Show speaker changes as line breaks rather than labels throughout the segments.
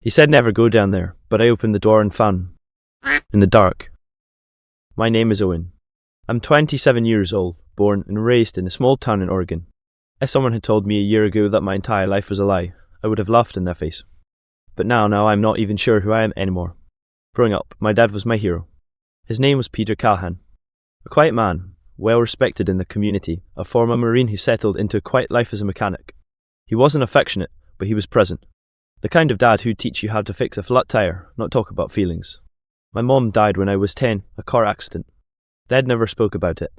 He said never go down there, but I opened the door and found in the dark. My name is Owen. I'm 27 years old, born and raised in a small town in Oregon. If someone had told me a year ago that my entire life was a lie, I would have laughed in their face. But now I'm not even sure who I am anymore. Growing up, my dad was my hero. His name was Peter Callahan. A quiet man, well respected in the community, a former Marine who settled into a quiet life as a mechanic. He wasn't affectionate, but he was present. The kind of dad who'd teach you how to fix a flat tire, not talk about feelings. My mom died when I was 10, a car accident. Dad never spoke about it.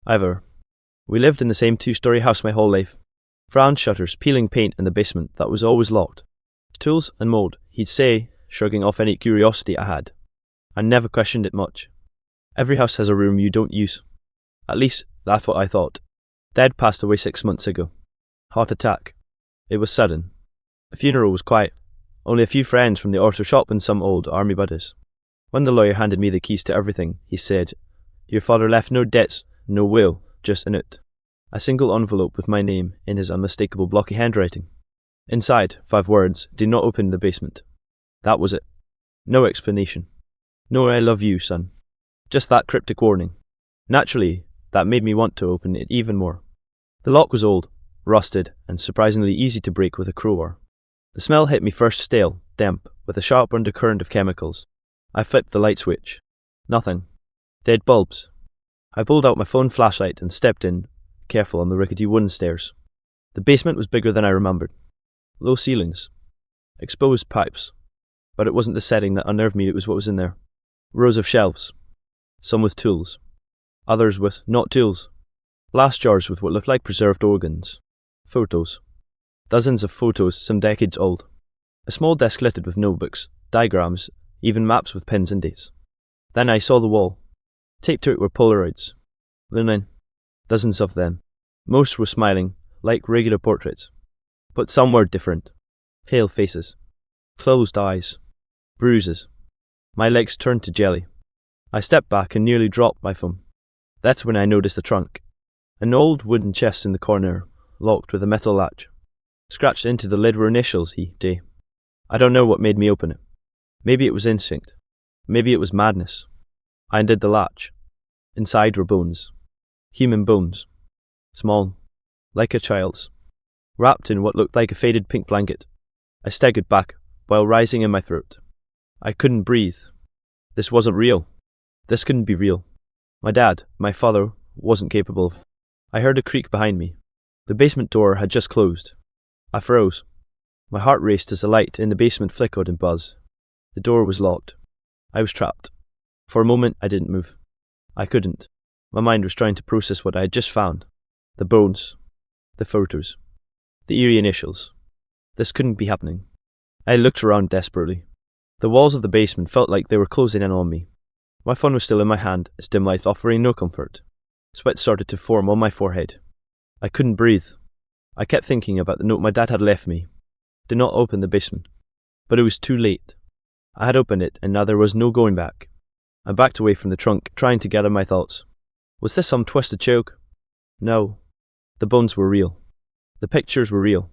Either. We lived in the same two-story house my whole life. Brown shutters, peeling paint in the basement that was always locked. Tools and mold, he'd say, shrugging off any curiosity I had. I never questioned it much. Every house has a room you don't use. At least, that's what I thought. Dad passed away 6 months ago. Heart attack. It was sudden. The funeral was quiet. Only a few friends from the auto shop and some old army buddies. When the lawyer handed me the keys to everything, he said, "Your father left no debts, no will, just a note." A single envelope with my name in his unmistakable blocky handwriting. Inside, 5 words, "Do not open the basement." That was it. No explanation. No "I love you, son." Just that cryptic warning. Naturally, that made me want to open it even more. The lock was old, rusted, and surprisingly easy to break with a crowbar. The smell hit me first stale, damp, with a sharp undercurrent of chemicals. I flipped the light switch. Nothing. Dead bulbs. I pulled out my phone flashlight and stepped in, careful on the rickety wooden stairs. The basement was bigger than I remembered. Low ceilings. Exposed pipes. But it wasn't the setting that unnerved me, it was what was in there. Rows of shelves. Some with tools. Others with not tools. Glass jars with what looked like preserved organs. Photos. Dozens of photos, some decades old. A small desk littered with notebooks, diagrams, even maps with pins and dates. Then I saw the wall. Taped to it were Polaroids. Linen. Dozens of them. Most were smiling, like regular portraits. But some were different. Pale faces. Closed eyes. Bruises. My legs turned to jelly. I stepped back and nearly dropped my phone. That's when I noticed the trunk. An old wooden chest in the corner, locked with a metal latch. Scratched into the lid were initials, D. I don't know what made me open it. Maybe it was instinct. Maybe it was madness. I undid the latch. Inside were bones. Human bones. Small. Like a child's. Wrapped in what looked like a faded pink blanket. I staggered back, while rising in my throat. I couldn't breathe. This wasn't real. This couldn't be real. My dad, my father, wasn't capable of. I heard a creak behind me. The basement door had just closed. I froze. My heart raced as the light in the basement flickered and buzzed. The door was locked. I was trapped. For a moment, I didn't move. I couldn't. My mind was trying to process what I had just found. The bones. The photos. The eerie initials. This couldn't be happening. I looked around desperately. The walls of the basement felt like they were closing in on me. My phone was still in my hand, its dim light offering no comfort. Sweat started to form on my forehead. I couldn't breathe. I kept thinking about the note my dad had left me. Do not open the basement. But it was too late. I had opened it, and now there was no going back. I backed away from the trunk, trying to gather my thoughts. Was this some twisted joke? No. The bones were real. The pictures were real.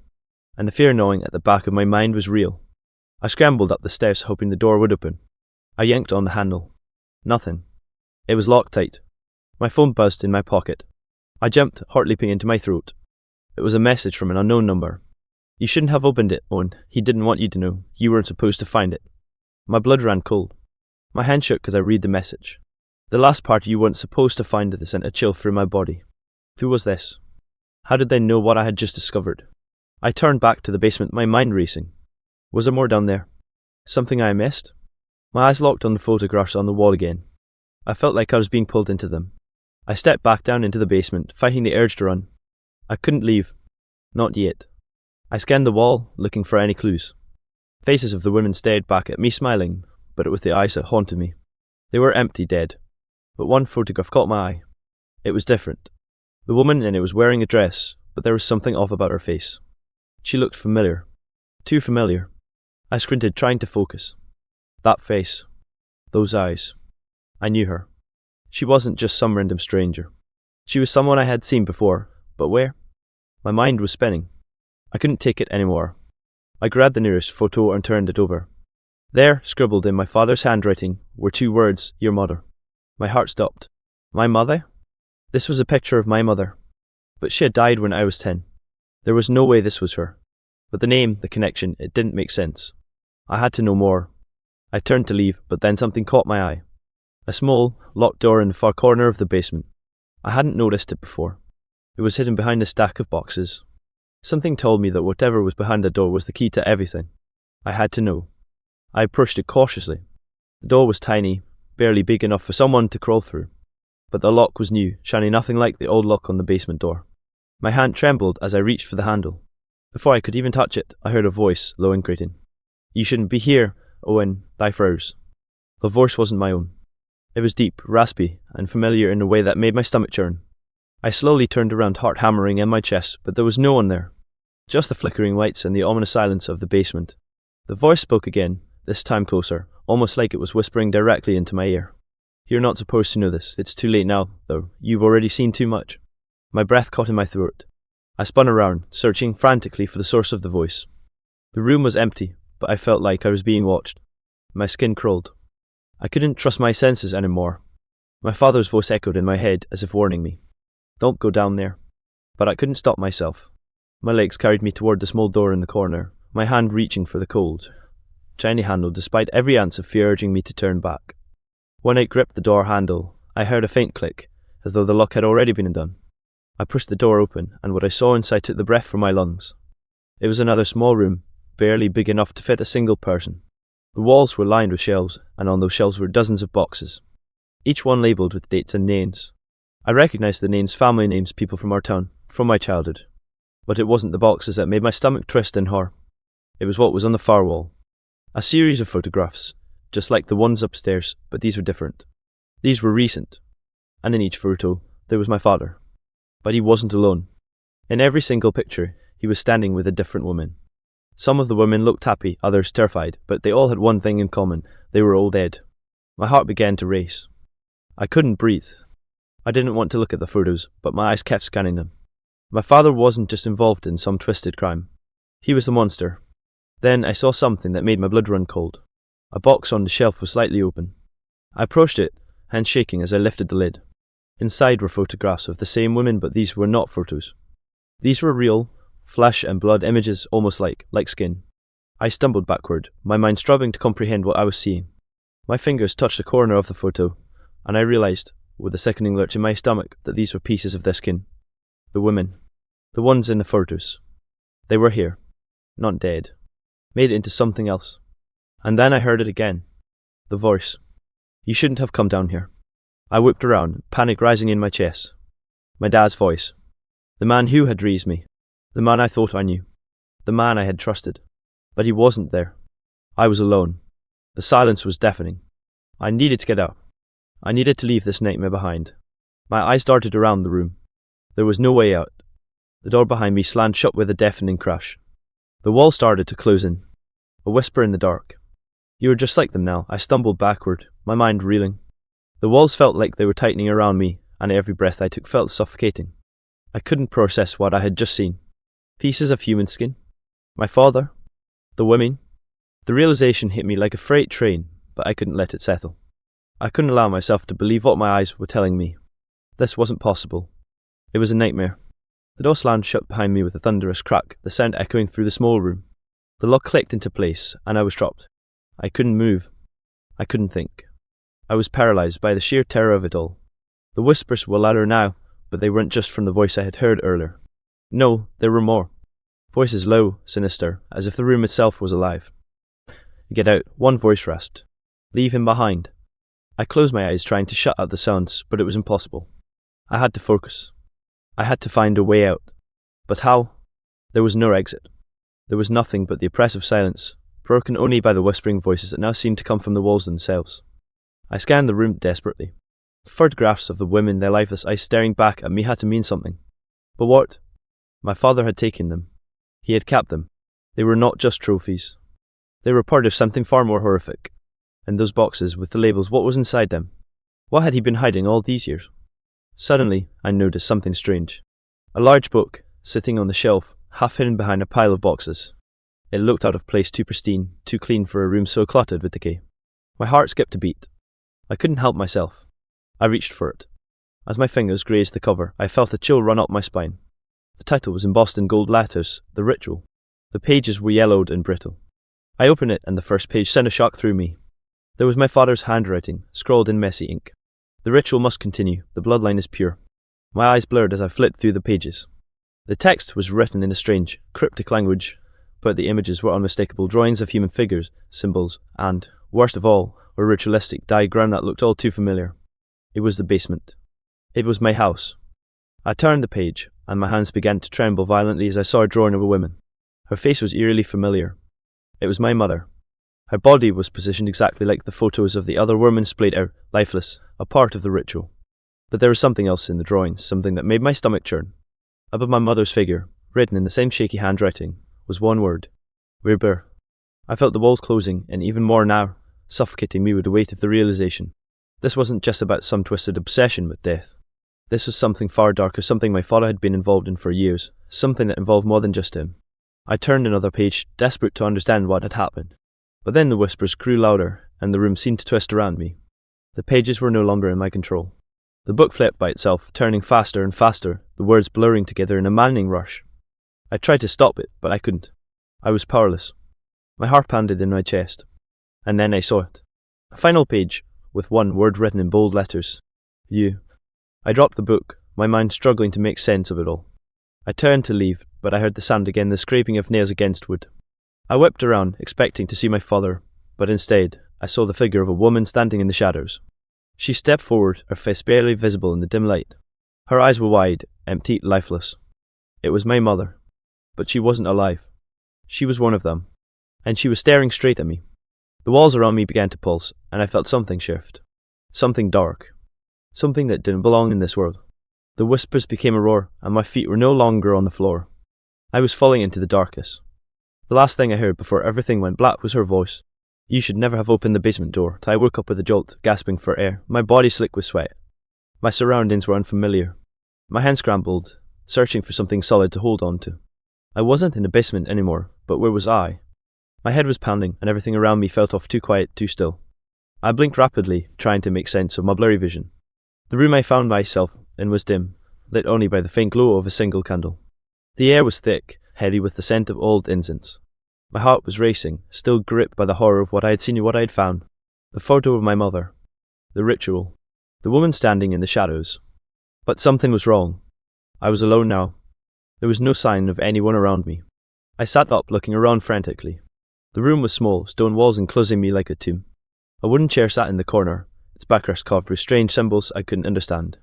And the fear gnawing at the back of my mind was real. I scrambled up the steps, hoping the door would open. I yanked on the handle. Nothing. It was locked tight. My phone buzzed in my pocket. I jumped, heart leaping into my throat. It was a message from an unknown number. "You shouldn't have opened it, Owen. He didn't want you to know. You weren't supposed to find it." My blood ran cold. My hand shook as I read the message. The last part, "You weren't supposed to find it," sent a chill through my body. Who was this? How did they know what I had just discovered? I turned back to the basement, my mind racing. Was there more down there? Something I missed? My eyes locked on the photographs on the wall again. I felt like I was being pulled into them. I stepped back down into the basement, fighting the urge to run. I couldn't leave. Not yet. I scanned the wall, looking for any clues. Faces of the women stared back at me, smiling, but with the eyes that haunted me. They were empty, dead. But one photograph caught my eye. It was different. The woman in it was wearing a dress, but there was something off about her face. She looked familiar. Too familiar. I squinted, trying to focus. That face. Those eyes. I knew her. She wasn't just some random stranger. She was someone I had seen before, but where? My mind was spinning. I couldn't take it anymore. I grabbed the nearest photo and turned it over. There, scribbled in my father's handwriting, were 2 words, your mother. My heart stopped. My mother? This was a picture of my mother. But she had died when I was 10. There was no way this was her. But the name, the connection, it didn't make sense. I had to know more. I turned to leave, but then something caught my eye. A small, locked door in the far corner of the basement. I hadn't noticed it before. It was hidden behind a stack of boxes. Something told me that whatever was behind the door was the key to everything. I had to know. I approached it cautiously. The door was tiny, barely big enough for someone to crawl through. But the lock was new, shining nothing like the old lock on the basement door. My hand trembled as I reached for the handle. Before I could even touch it, I heard a voice, low and grating. You shouldn't be here, Owen, I froze. The voice wasn't my own. It was deep, raspy, and familiar in a way that made my stomach churn. I slowly turned around, heart hammering in my chest, but there was no one there. Just the flickering lights and the ominous silence of the basement. The voice spoke again, this time closer, almost like it was whispering directly into my ear. You're not supposed to know this. It's too late now, though. You've already seen too much. My breath caught in my throat. I spun around, searching frantically for the source of the voice. The room was empty, but I felt like I was being watched. My skin crawled. I couldn't trust my senses anymore. My father's voice echoed in my head as if warning me. Don't go down there. But I couldn't stop myself. My legs carried me toward the small door in the corner, my hand reaching for the cold, shiny handle despite every ounce of fear urging me to turn back. When I gripped the door handle, I heard a faint click, as though the lock had already been undone. I pushed the door open, and what I saw inside took the breath from my lungs. It was another small room, barely big enough to fit a single person. The walls were lined with shelves, and on those shelves were dozens of boxes, each one labelled with dates and names. I recognized the names, family names, people from our town, from my childhood. But it wasn't the boxes that made my stomach twist in horror. It was what was on the far wall. A series of photographs, just like the ones upstairs, but these were different. These were recent, and in each photo, there was my father. But he wasn't alone. In every single picture, he was standing with a different woman. Some of the women looked happy, others terrified, but they all had one thing in common. They were all dead. My heart began to race. I couldn't breathe. I didn't want to look at the photos, but my eyes kept scanning them. My father wasn't just involved in some twisted crime. He was the monster. Then I saw something that made my blood run cold. A box on the shelf was slightly open. I approached it, hands shaking as I lifted the lid. Inside were photographs of the same women, but these were not photos. These were real, flesh and blood images, almost like skin. I stumbled backward, my mind struggling to comprehend what I was seeing. My fingers touched the corner of the photo, and I realized, with a sickening lurch in my stomach, that these were pieces of their skin. The women. The ones in the photos. They were here. Not dead. Made into something else. And then I heard it again. The voice. You shouldn't have come down here. I whipped around, panic rising in my chest. My dad's voice. The man who had raised me. The man I thought I knew. The man I had trusted. But he wasn't there. I was alone. The silence was deafening. I needed to get out. I needed to leave this nightmare behind. My eyes darted around the room. There was no way out. The door behind me slammed shut with a deafening crash. The wall started to close in. A whisper in the dark. You were just like them now. I stumbled backward, my mind reeling. The walls felt like they were tightening around me, and every breath I took felt suffocating. I couldn't process what I had just seen. Pieces of human skin. My father. The women. The realization hit me like a freight train, but I couldn't let it settle. I couldn't allow myself to believe what my eyes were telling me. This wasn't possible. It was a nightmare. The door slammed shut behind me with a thunderous crack, the sound echoing through the small room. The lock clicked into place, and I was trapped. I couldn't move. I couldn't think. I was paralyzed by the sheer terror of it all. The whispers were louder now, but they weren't just from the voice I had heard earlier. No, there were more. Voices low, sinister, as if the room itself was alive. Get out, one voice rasped. Leave him behind. I closed my eyes trying to shut out the sounds, but it was impossible. I had to focus. I had to find a way out. But how? There was no exit. There was nothing but the oppressive silence, broken only by the whispering voices that now seemed to come from the walls themselves. I scanned the room desperately. The photographs of the women, their lifeless eyes staring back at me had to mean something. But what? My father had taken them. He had kept them. They were not just trophies. They were part of something far more horrific. And those boxes with the labels, what was inside them? What had he been hiding all these years? Suddenly, I noticed something strange. A large book, sitting on the shelf, half hidden behind a pile of boxes. It looked out of place, too pristine, too clean for a room so cluttered with decay. My heart skipped a beat. I couldn't help myself. I reached for it. As my fingers grazed the cover, I felt a chill run up my spine. The title was embossed in gold letters, The Ritual. The pages were yellowed and brittle. I opened it, and the first page sent a shock through me. There was my father's handwriting, scrawled in messy ink. The ritual must continue. The bloodline is pure. My eyes blurred as I flipped through the pages. The text was written in a strange, cryptic language, but the images were unmistakable drawings of human figures, symbols, and, worst of all, a ritualistic diagram that looked all too familiar. It was the basement. It was my house. I turned the page, and my hands began to tremble violently as I saw a drawing of a woman. Her face was eerily familiar. It was my mother. Her body was positioned exactly like the photos of the other women splayed out, lifeless, a part of the ritual. But there was something else in the drawing, something that made my stomach churn. Above my mother's figure, written in the same shaky handwriting, was one word: Weber. I felt the walls closing, and even more now, suffocating me with the weight of the realization. This wasn't just about some twisted obsession with death. This was something far darker, something my father had been involved in for years, something that involved more than just him. I turned another page, desperate to understand what had happened. But then the whispers grew louder, and the room seemed to twist around me. The pages were no longer in my control. The book flipped by itself, turning faster and faster, the words blurring together in a maddening rush. I tried to stop it, but I couldn't. I was powerless. My heart pounded in my chest. And then I saw it. A final page, with one word written in bold letters. You. I dropped the book, my mind struggling to make sense of it all. I turned to leave, but I heard the sound again, the scraping of nails against wood. I whipped around, expecting to see my father, but instead, I saw the figure of a woman standing in the shadows. She stepped forward, her face barely visible in the dim light. Her eyes were wide, empty, lifeless. It was my mother. But she wasn't alive. She was one of them. And she was staring straight at me. The walls around me began to pulse, and I felt something shift. Something dark. Something that didn't belong in this world. The whispers became a roar, and my feet were no longer on the floor. I was falling into the darkness. The last thing I heard before everything went black was her voice. You should never have opened the basement door. I woke up with a jolt, gasping for air, my body slick with sweat. My surroundings were unfamiliar. My hands scrambled, searching for something solid to hold on to. I wasn't in the basement anymore, but where was I? My head was pounding, and everything around me felt off, too quiet, too still. I blinked rapidly, trying to make sense of my blurry vision. The room I found myself in was dim, lit only by the faint glow of a single candle. The air was thick, heavy with the scent of old incense. My heart was racing, still gripped by the horror of what I had seen and what I had found. The photo of my mother. The ritual. The woman standing in the shadows. But something was wrong. I was alone now. There was no sign of anyone around me. I sat up, looking around frantically. The room was small, stone walls enclosing me like a tomb. A wooden chair sat in the corner, its backrest carved with strange symbols I couldn't understand.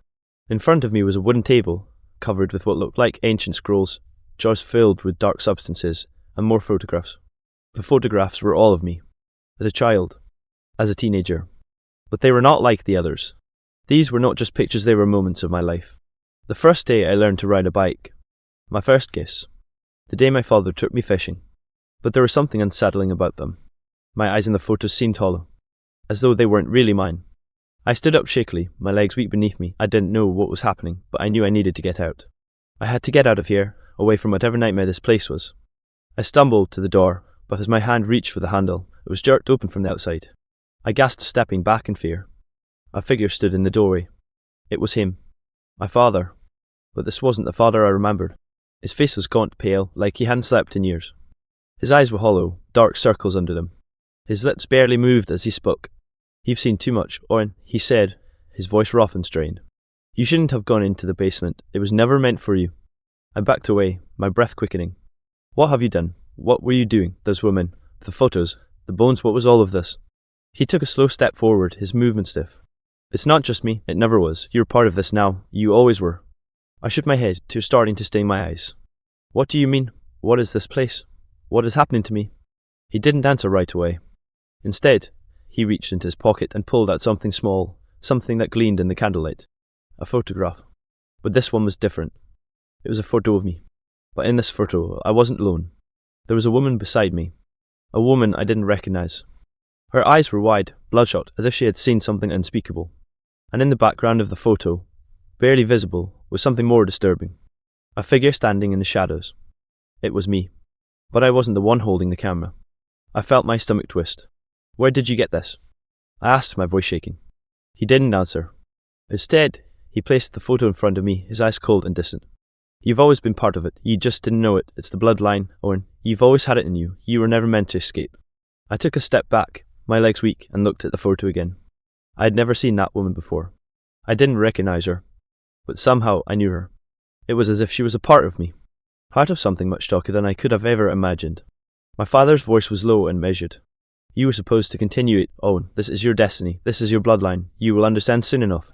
In front of me was a wooden table, covered with what looked like ancient scrolls, jars filled with dark substances, and more photographs. The photographs were all of me, as a child, as a teenager. But they were not like the others. These were not just pictures, they were moments of my life. The first day I learned to ride a bike. My first kiss. The day my father took me fishing. But there was something unsettling about them. My eyes in the photos seemed hollow, as though they weren't really mine. I stood up shakily, my legs weak beneath me. I didn't know what was happening, but I knew I needed to get out. I had to get out of here, away from whatever nightmare this place was. I stumbled to the door, but as my hand reached for the handle, it was jerked open from the outside. I gasped, stepping back in fear. A figure stood in the doorway. It was him. My father. But this wasn't the father I remembered. His face was gaunt, pale, like he hadn't slept in years. His eyes were hollow, dark circles under them. His lips barely moved as he spoke. You've seen too much, Owen, he said, his voice rough and strained. You shouldn't have gone into the basement. It was never meant for you. I backed away, my breath quickening. What have you done? What were you doing? Those women, the photos, the bones, what was all of this? He took a slow step forward, his movement stiff. It's not just me, it never was. You're part of this now. You always were. I shook my head, tears starting to stain my eyes. What do you mean? What is this place? What is happening to me? He didn't answer right away. Instead, he reached into his pocket and pulled out something small, something that gleamed in the candlelight. A photograph. But this one was different. It was a photo of me. But in this photo, I wasn't alone. There was a woman beside me. A woman I didn't recognize. Her eyes were wide, bloodshot, as if she had seen something unspeakable. And in the background of the photo, barely visible, was something more disturbing. A figure standing in the shadows. It was me. But I wasn't the one holding the camera. I felt my stomach twist. "Where did you get this?" I asked, my voice shaking. He didn't answer. Instead, he placed the photo in front of me, his eyes cold and distant. "You've always been part of it. You just didn't know it. It's the bloodline, Owen. You've always had it in you. You were never meant to escape." I took a step back, my legs weak, and looked at the photo again. I had never seen that woman before. I didn't recognize her, but somehow I knew her. It was as if she was a part of me, part of something much darker than I could have ever imagined. My father's voice was low and measured. "You were supposed to continue it, Owen. This is your destiny. This is your bloodline. You will understand soon enough."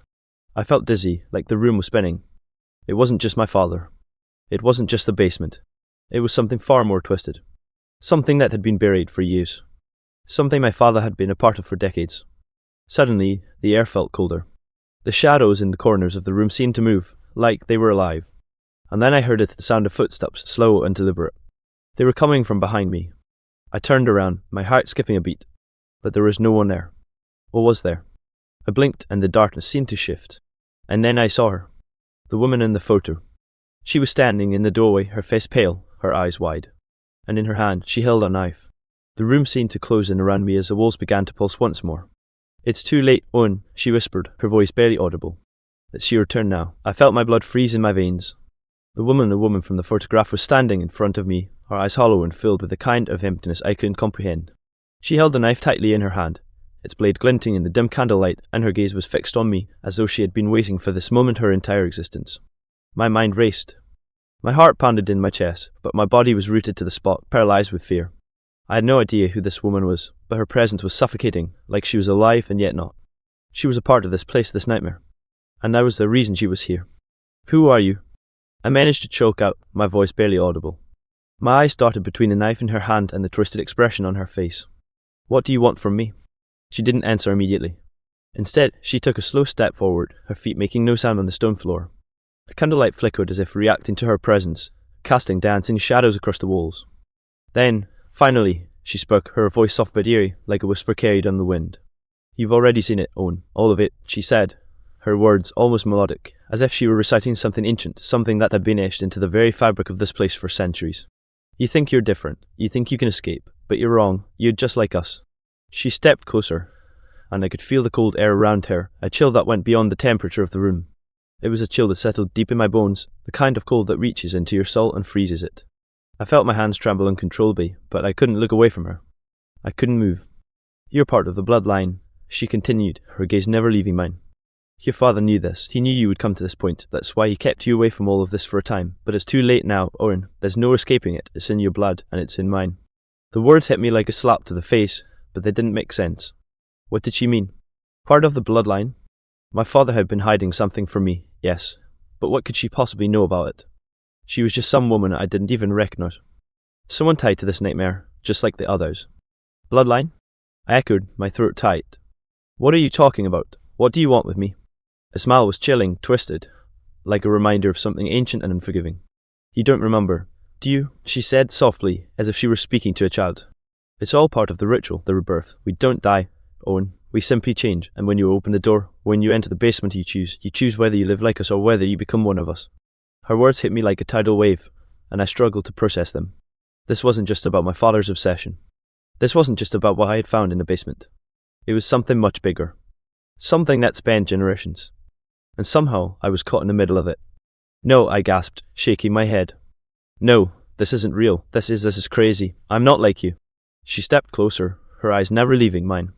I felt dizzy, like the room was spinning. It wasn't just my father. It wasn't just the basement. It was something far more twisted. Something that had been buried for years. Something my father had been a part of for decades. Suddenly, the air felt colder. The shadows in the corners of the room seemed to move, like they were alive. And then I heard the sound of footsteps, slow and deliberate. They were coming from behind me. I turned around, my heart skipping a beat. But there was no one there. Or was there? I blinked and the darkness seemed to shift. And then I saw her. The woman in the photo. She was standing in the doorway, her face pale, her eyes wide. And in her hand, she held a knife. The room seemed to close in around me as the walls began to pulse once more. "It's too late, Owen," she whispered, her voice barely audible. "It's your turn now." I felt my blood freeze in my veins. The woman from the photograph was standing in front of me, her eyes hollow and filled with a kind of emptiness I couldn't comprehend. She held the knife tightly in her hand, its blade glinting in the dim candlelight, and her gaze was fixed on me, as though she had been waiting for this moment her entire existence. My mind raced. My heart pounded in my chest, but my body was rooted to the spot, paralyzed with fear. I had no idea who this woman was, but her presence was suffocating, like she was alive and yet not. She was a part of this place, this nightmare. And that was the reason she was here. "Who are you?" I managed to choke out, my voice barely audible. My eyes darted between the knife in her hand and the twisted expression on her face. "What do you want from me?" She didn't answer immediately. Instead, she took a slow step forward, her feet making no sound on the stone floor. The candlelight flickered as if reacting to her presence, casting dancing shadows across the walls. Then, finally, she spoke, her voice soft but eerie, like a whisper carried on the wind. "You've already seen it, Owen, all of it," she said, her words almost melodic, as if she were reciting something ancient, something that had been etched into the very fabric of this place for centuries. "You think you're different, you think you can escape, but you're wrong, you're just like us." She stepped closer, and I could feel the cold air around her, a chill that went beyond the temperature of the room. It was a chill that settled deep in my bones, the kind of cold that reaches into your soul and freezes it. I felt my hands tremble uncontrollably, but I couldn't look away from her. I couldn't move. "You're part of the bloodline," she continued, her gaze never leaving mine. "Your father knew this. He knew you would come to this point. That's why he kept you away from all of this for a time. But it's too late now, Owen. There's no escaping it. It's in your blood, and it's in mine." The words hit me like a slap to the face, but they didn't make sense. What did she mean? Part of the bloodline? My father had been hiding something from me, yes. But what could she possibly know about it? She was just some woman I didn't even recognize. Someone tied to this nightmare, just like the others. "Bloodline?" I echoed, my throat tight. "What are you talking about? What do you want with me?" A smile was chilling, twisted, like a reminder of something ancient and unforgiving. "You don't remember, do you?" she said softly, as if she were speaking to a child. "It's all part of the ritual, the rebirth. We don't die, Owen. We simply change, and when you open the door, when you enter the basement you choose whether you live like us or whether you become one of us." Her words hit me like a tidal wave, and I struggled to process them. This wasn't just about my father's obsession. This wasn't just about what I had found in the basement. It was something much bigger. Something that spanned generations. And somehow I was caught in the middle of it. "No," I gasped, shaking my head. "No, this isn't real. This is crazy. I'm not like you." She stepped closer, her eyes never leaving mine.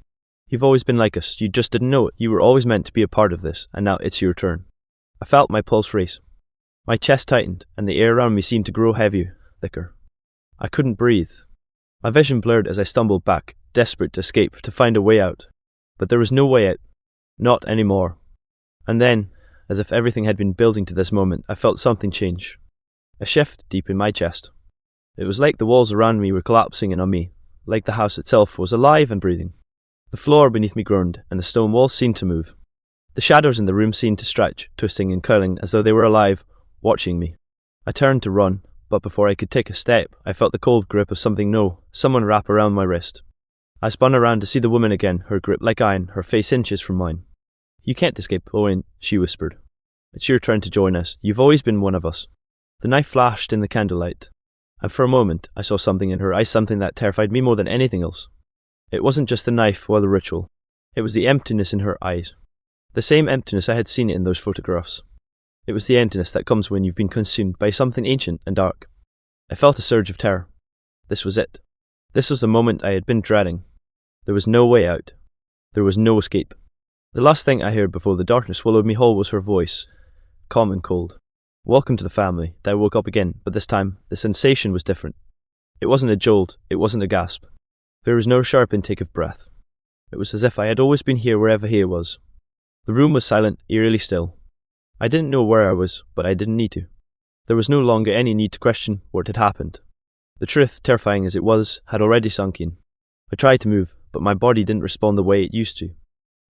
"You've always been like us. You just didn't know it. You were always meant to be a part of this, and now it's your turn." I felt my pulse race. My chest tightened, and the air around me seemed to grow heavier, thicker. I couldn't breathe. My vision blurred as I stumbled back, desperate to escape, to find a way out. But there was no way out. Not anymore. And then, as if everything had been building to this moment, I felt something change. A shift deep in my chest. It was like the walls around me were collapsing in on me, like the house itself was alive and breathing. The floor beneath me groaned, and the stone walls seemed to move. The shadows in the room seemed to stretch, twisting and curling as though they were alive, watching me. I turned to run, but before I could take a step, I felt the cold grip of someone wrap around my wrist. I spun around to see the woman again, her grip like iron, her face inches from mine. "You can't escape, Owen," she whispered. "It's your turn to join us. You've always been one of us." The knife flashed in the candlelight. And for a moment, I saw something in her eyes, something that terrified me more than anything else. It wasn't just the knife or the ritual. It was the emptiness in her eyes. The same emptiness I had seen in those photographs. It was the emptiness that comes when you've been consumed by something ancient and dark. I felt a surge of terror. This was it. This was the moment I had been dreading. There was no way out. There was no escape. The last thing I heard before the darkness swallowed me whole was her voice, calm and cold. Welcome to the family. I woke up again, but this time, the sensation was different. It wasn't a jolt, it wasn't a gasp. There was no sharp intake of breath. It was as if I had always been here wherever here was. The room was silent, eerily still. I didn't know where I was, but I didn't need to. There was no longer any need to question what had happened. The truth, terrifying as it was, had already sunk in. I tried to move, but my body didn't respond the way it used to.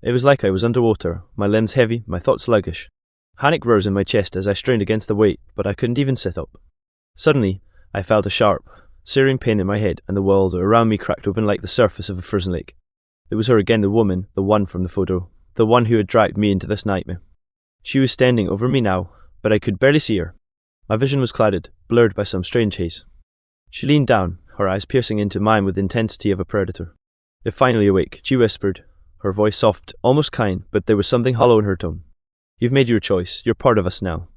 It was like I was underwater, my limbs heavy, my thoughts sluggish. Panic rose in my chest as I strained against the weight, but I couldn't even sit up. Suddenly, I felt a sharp, searing pain in my head, and the world around me cracked open like the surface of a frozen lake. It was her again, the woman, the one from the photo, the one who had dragged me into this nightmare. She was standing over me now, but I could barely see her. My vision was clouded, blurred by some strange haze. She leaned down, her eyes piercing into mine with the intensity of a predator. If finally awake, she whispered, her voice soft, almost kind, but there was something hollow in her tone. You've made your choice, you're part of us now.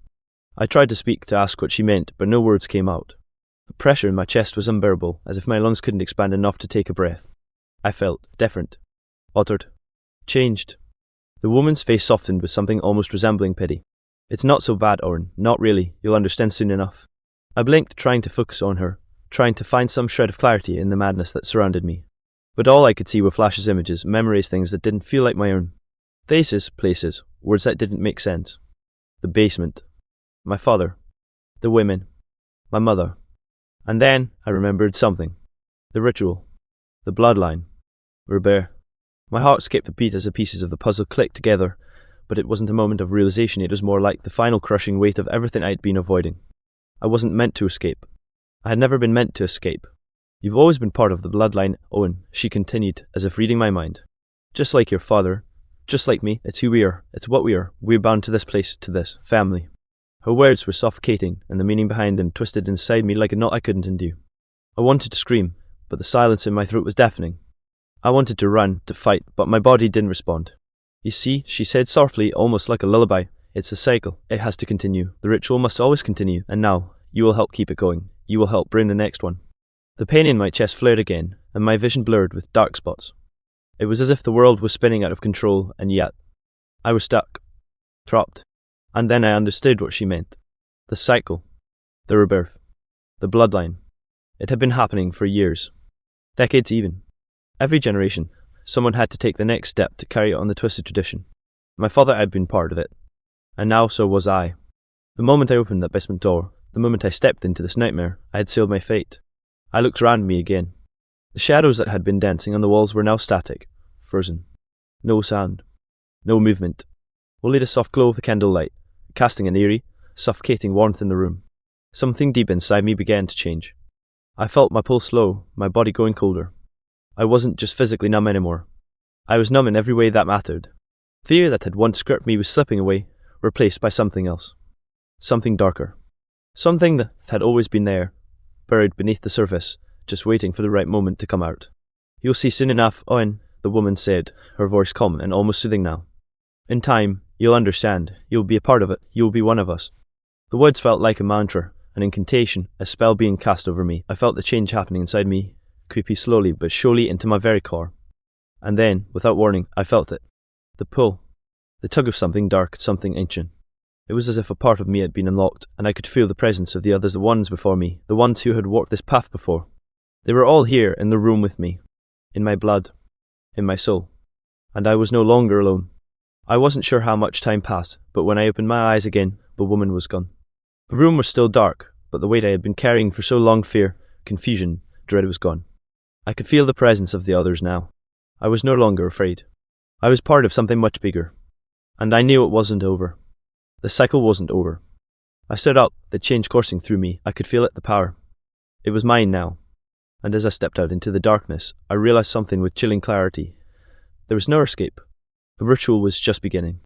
I tried to speak, to ask what she meant, but no words came out. The pressure in my chest was unbearable, as if my lungs couldn't expand enough to take a breath. I felt different, altered, changed. The woman's face softened with something almost resembling pity. It's not so bad, Owen, not really, you'll understand soon enough. I blinked, trying to focus on her, trying to find some shred of clarity in the madness that surrounded me. But all I could see were flashes, images, memories, things that didn't feel like my own. Faces, places, words that didn't make sense. The basement. My father. The women. My mother. And then I remembered something. The ritual. The bloodline. Robert. My heart skipped a beat as the pieces of the puzzle clicked together, but it wasn't a moment of realization, it was more like the final crushing weight of everything I'd been avoiding. I wasn't meant to escape. I had never been meant to escape. You've always been part of the bloodline, Owen, she continued, as if reading my mind. Just like your father, just like me, it's who we are, it's what we are. We're bound to this place, to this family. Her words were suffocating, and the meaning behind them twisted inside me like a knot I couldn't undo. I wanted to scream, but the silence in my throat was deafening. I wanted to run, to fight, but my body didn't respond. You see, she said softly, almost like a lullaby, it's a cycle. It has to continue. The ritual must always continue, and now, you will help keep it going. You will help bring the next one. The pain in my chest flared again, and my vision blurred with dark spots. It was as if the world was spinning out of control, and yet I was stuck, trapped. And then I understood what she meant. The cycle, the rebirth, the bloodline. It had been happening for years, decades even. Every generation, someone had to take the next step to carry on the twisted tradition. My father had been part of it, and now so was I. The moment I opened that basement door, the moment I stepped into this nightmare, I had sealed my fate. I looked around me again. The shadows that had been dancing on the walls were now static, frozen. No sound, no movement, only the soft glow of the candlelight, casting an eerie, suffocating warmth in the room. Something deep inside me began to change. I felt my pulse slow, my body going colder. I wasn't just physically numb anymore. I was numb in every way that mattered. Fear that had once gripped me was slipping away, replaced by something else. Something darker. Something that had always been there, buried beneath the surface, just waiting for the right moment to come out. You'll see soon enough, Owen, the woman said, her voice calm and almost soothing now. In time, you'll understand. You'll be a part of it. You'll be one of us. The words felt like a mantra, an incantation, a spell being cast over me. I felt the change happening inside me, creeping slowly but surely into my very core. And then, without warning, I felt it. The pull. The tug of something dark, something ancient. It was as if a part of me had been unlocked, and I could feel the presence of the others, the ones before me, the ones who had walked this path before. They were all here in the room with me, in my blood, in my soul. And I was no longer alone. I wasn't sure how much time passed, but when I opened my eyes again, the woman was gone. The room was still dark, but the weight I had been carrying for so long, fear, confusion, dread was gone. I could feel the presence of the others now. I was no longer afraid. I was part of something much bigger. And I knew it wasn't over. The cycle wasn't over. I stood up, the change coursing through me. I could feel it, the power. It was mine now. And as I stepped out into the darkness, I realized something with chilling clarity. There was no escape. The ritual was just beginning.